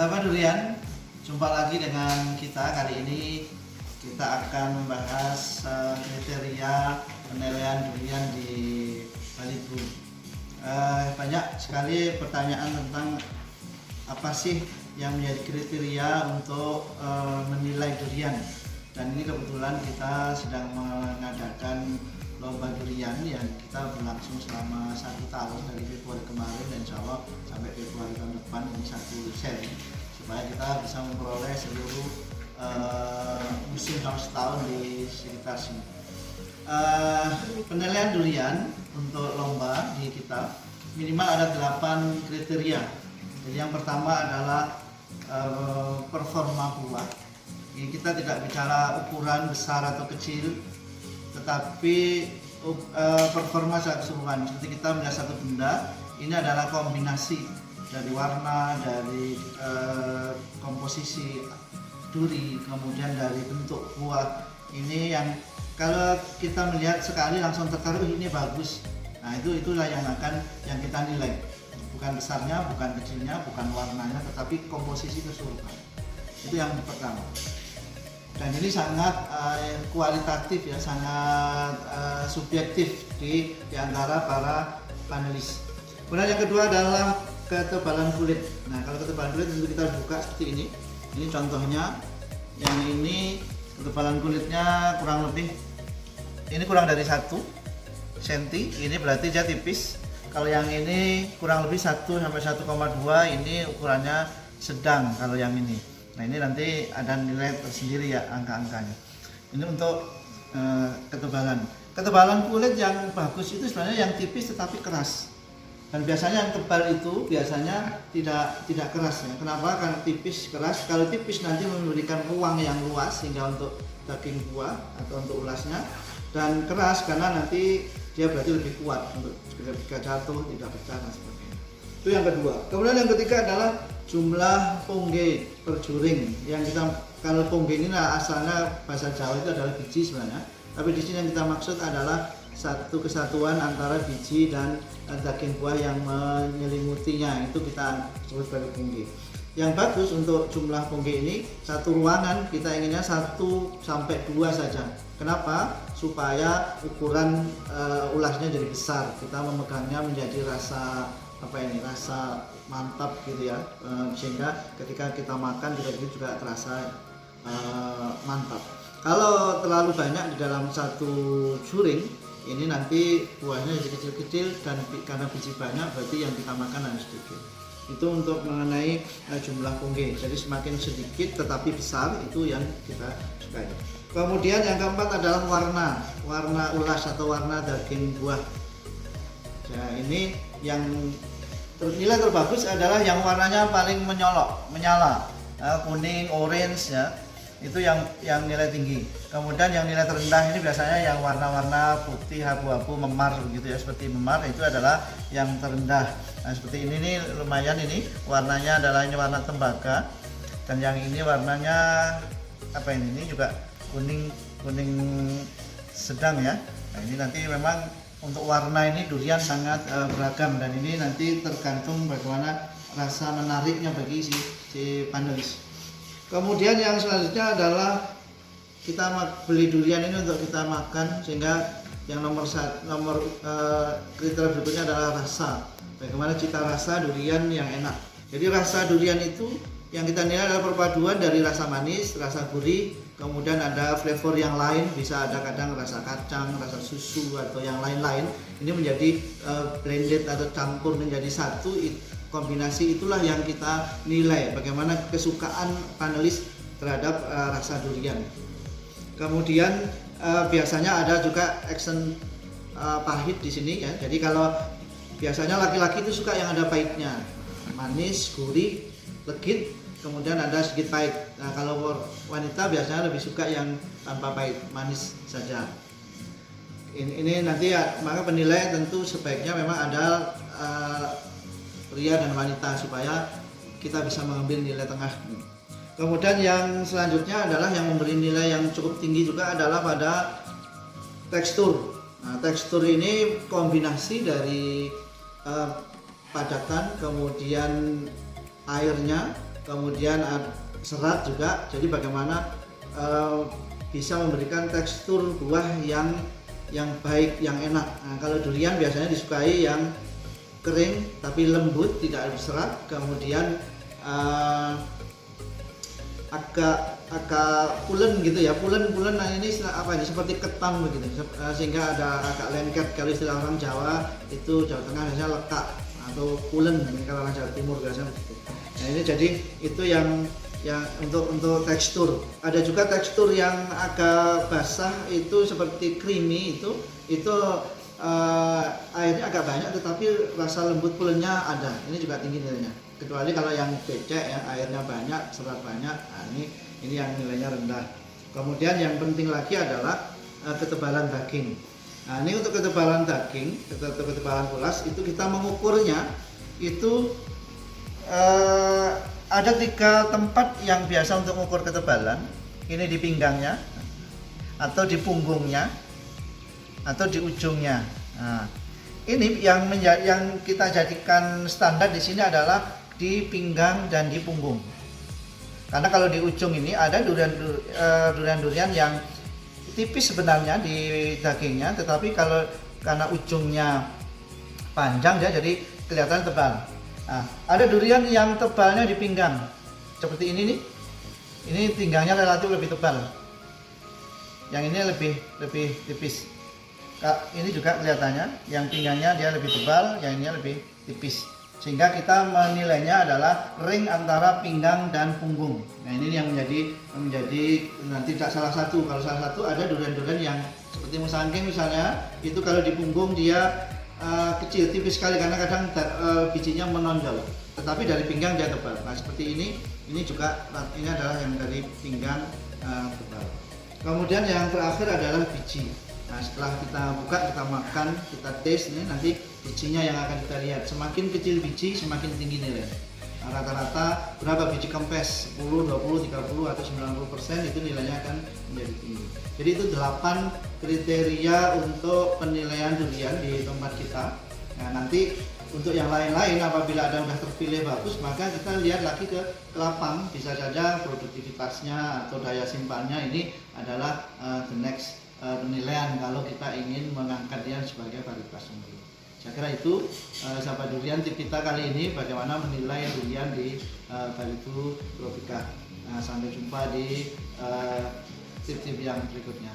Sahabat durian, jumpa lagi dengan kita. Kali ini kita akan membahas kriteria penilaian durian di Balibu. Banyak sekali pertanyaan tentang apa sih yang menjadi kriteria untuk menilai durian. Dan ini kebetulan kita sedang mengadakan lomba durian yang kita berlangsung selama 1 tahun dari Februari kemarin, dan insya Allah sampai Februari tahun depan ini 1 seri, supaya kita bisa memperoleh seluruh musim dalam setahun di sekitar sini. Penilaian durian untuk lomba di kita minimal ada 8 kriteria. Jadi yang pertama adalah performa buah. Ini kita tidak bicara ukuran besar atau kecil, tetapi performa secara keseluruhan. Seperti kita melihat satu benda, ini adalah kombinasi dari warna, dari komposisi duri, kemudian dari bentuk buah. Ini yang kalau kita melihat sekali langsung tertarik, ini bagus. Nah, itulah yang kita nilai. Bukan besarnya, bukan kecilnya, bukan warnanya, tetapi komposisi keseluruhan. Itu yang pertama. Dan ini sangat kualitatif ya, sangat subjektif di antara para panelis. Kemudian yang kedua adalah ketebalan kulit. Nah, kalau ketebalan kulit tentu kita buka seperti ini. Ini contohnya. Yang ini ketebalan kulitnya kurang lebih, ini kurang dari 1 cm. Ini berarti dia tipis. Kalau yang ini kurang lebih 1 sampai 1,2, ini ukurannya sedang kalau yang ini. Nah, ini nanti ada nilai tersendiri ya, angka-angkanya. Ini untuk ketebalan. Ketebalan kulit yang bagus itu sebenarnya yang tipis tetapi keras. Dan biasanya yang tebal itu biasanya tidak keras ya. Kenapa? Karena tipis keras. Kalau tipis nanti memberikan ruang yang luas sehingga untuk daging buah atau untuk ulasnya. Dan keras karena nanti dia berarti lebih kuat untuk ketika jatuh tidak pecah dan sebagainya. Itu yang kedua. Kemudian yang ketiga adalah jumlah pongge per juring. Yang kita, kalau pongge ini asalnya bahasa Jawa itu adalah biji sebenarnya, tapi di sini yang kita maksud adalah satu kesatuan antara biji dan daging buah yang menyelimutinya, itu kita sebut sebagai pongge. Yang bagus untuk jumlah pongge ini, satu ruangan kita inginnya 1 sampai 2 saja. Kenapa? Supaya ukuran ulasnya jadi besar, kita memegangnya menjadi rasa rasa mantap gitu ya, sehingga ketika kita makan juga terasa mantap. Kalau terlalu banyak di dalam satu juring, ini nanti buahnya jadi kecil-kecil, dan karena biji banyak berarti yang kita makan harus sedikit. Itu untuk mengenai jumlah pongge. Jadi semakin sedikit tetapi besar, itu yang kita sukai. Kemudian yang keempat adalah warna ulas atau warna daging buah. Nah, ini yang nilai terbagus adalah yang warnanya paling menyala, kuning, orange ya. Itu yang nilai tinggi. Kemudian yang nilai terendah ini biasanya yang warna-warna putih, abu-abu, memar begitu ya, seperti memar, itu adalah yang terendah. Nah, seperti ini nih, lumayan ini warnanya adalah ini warna tembaga, dan yang ini warnanya ini juga kuning sedang ya. Nah, ini nanti memang untuk warna ini durian sangat beragam, dan ini nanti tergantung bagaimana rasa menariknya bagi si panelis. Kemudian yang selanjutnya adalah kita beli durian ini untuk kita makan, sehingga yang nomor kriteria berikutnya adalah rasa. Bagaimana cita rasa durian yang enak. Jadi rasa durian itu yang kita nilai adalah perpaduan dari rasa manis, rasa gurih, kemudian ada flavor yang lain, bisa ada kadang rasa kacang, rasa susu, atau yang lain-lain. Ini menjadi blended atau campur menjadi satu. Kombinasi itulah yang kita nilai, bagaimana kesukaan panelis terhadap rasa durian. Kemudian biasanya ada juga action pahit di sini ya. Jadi kalau biasanya laki-laki itu suka yang ada pahitnya, manis, gurih, legit, kemudian ada sedikit pahit. Nah, kalau wanita biasanya lebih suka yang tanpa pahit, manis saja. Ini nanti ya, maka penilaian tentu sebaiknya memang ada pria dan wanita supaya kita bisa mengambil nilai tengah. Kemudian yang selanjutnya adalah yang memberi nilai yang cukup tinggi juga adalah pada tekstur. Nah, tekstur ini kombinasi dari padatan, kemudian airnya, kemudian serat juga. Jadi bagaimana bisa memberikan tekstur buah yang baik, yang enak. Nah, kalau durian biasanya disukai yang kering tapi lembut, tidak berserat, kemudian agak pulen gitu ya, pulen. Nah ini apa ini, seperti ketan begitu, sehingga ada agak lengket. Kalau istilah orang Jawa itu, Jawa Tengah biasanya lekat atau pulen, ini kalau orang Jawa Timur biasanya begitu. Nah ini jadi itu yang untuk tekstur. Ada juga tekstur yang agak basah, itu seperti creamy, itu airnya agak banyak tetapi rasa lembut pulennya ada. Ini juga tinggi nilainya. Kecuali kalau yang becek ya, airnya banyak, serat banyak. Nah, ini yang nilainya rendah. Kemudian yang penting lagi adalah ketebalan daging. Nah, ini untuk ketebalan daging, ketebalan tulas itu kita mengukurnya itu ada 3 tempat yang biasa untuk mengukur ketebalan. Ini di pinggangnya, atau di punggungnya, atau di ujungnya. Nah, ini yang kita jadikan standar di sini adalah di pinggang dan di punggung. Karena kalau di ujung ini ada durian-durian yang tipis sebenarnya di dagingnya, tetapi karena ujungnya panjang dia jadi kelihatan tebal. Nah, ada durian yang tebalnya di pinggang, seperti ini nih. Ini pinggangnya relatif lebih tebal. Yang ini lebih tipis. Ini juga kelihatannya, yang pinggangnya dia lebih tebal, yang ini lebih tipis. Sehingga kita menilainya adalah ring antara pinggang dan punggung. Nah ini yang menjadi nanti tidak salah satu. Kalau salah satu ada durian-durian yang seperti musangking misalnya, itu kalau di punggung dia kecil, tipis sekali karena kadang bijinya menonjol. Tetapi dari pinggang dia tebal. Nah seperti ini juga, ini adalah yang dari pinggang tebal. Kemudian yang terakhir adalah biji. Nah setelah kita buka, kita makan, kita taste, ini nanti bijinya yang akan kita lihat. Semakin kecil biji semakin tinggi nilai. Nah, rata-rata berapa biji kempes, 10, 20, 30 atau 90% itu nilainya akan menjadi tinggi. Jadi itu 8 kriteria untuk penilaian durian di tempat kita. Nah nanti untuk yang lain-lain, apabila ada sudah terpilih bagus, maka kita lihat lagi ke lapang. Bisa saja produktivitasnya atau daya simpannya ini adalah the next penilaian kalau kita ingin mengangkat dia sebagai varietas unggul. Saya kira itu sahabat durian, tip kita kali ini bagaimana menilai durian di Barito Tropika. Sampai jumpa di tip-tip yang berikutnya.